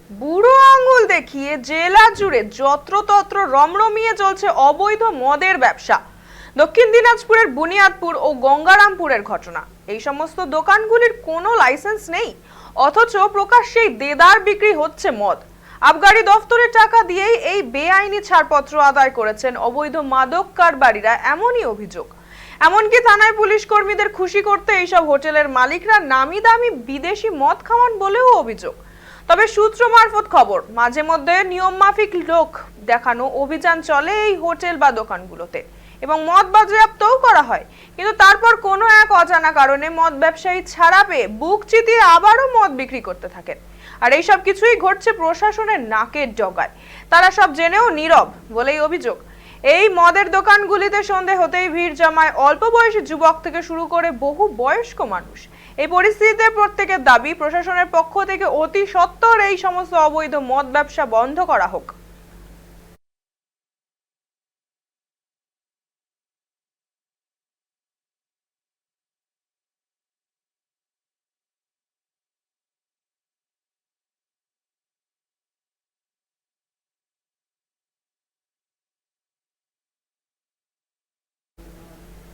বুড়ো আঙুল দেখিয়ে জেলা জুড়ে যত্রতত্র রমরমিয়ে চলছে অবৈধ মদের ব্যবসা। দক্ষিণ দিনাজপুরের বুনিয়াদপুর ও গঙ্গারামপুরের ঘটনা। এই সমস্ত দোকানগুলির কোনো লাইসেন্স নেই, অথচ প্রকাশ্যেই দেদার বিক্রি হচ্ছে মদ। আবগারি দফতরের টাকা দিয়েই এই বেআইনি ছাড়পত্র আদায় করেছেন অবৈধ মাদক কারবারিরা, এমনই অভিযোগ। এমনকি থানায় পুলিশ কর্মীদের খুশি করতে এইসব হোটেলের মালিকরা নামি দামি বিদেশি মদ খাওয়ান বলেও অভিযোগ। তবে সূত্র মারফত খবর, মাঝে মধ্যে নিয়ম মাফিক লোক দেখানো অভিযান চলে এই হোটেল বা দোকানগুলোতে এবং মদ বাজেয়াপ্তও করা হয়। কিন্তু তারপর কোনো এক অজানা কারণে মদ ব্যবসায়ী ছাড়া পেয়ে বুক চিতিয়ে আবারও মদ বিক্রি করতে থাকেন। আর এইসব কিছুই ঘটছে প্রশাসনের নাকের ডগায়। তারা সব জেনেও নীরব বলেই অভিযোগ। এই মদের দোকানগুলিতে সন্ধে হতেই ভিড় জমায় অল্প বয়সী যুবক থেকে শুরু করে বহু বয়স্ক মানুষ। এই পরিস্থিতিতে প্রত্যেকের দাবি, প্রশাসনের পক্ষ থেকে অতি সত্বর এই সমস্ত অবৈধ মদ ব্যবসা বন্ধ করা হোক।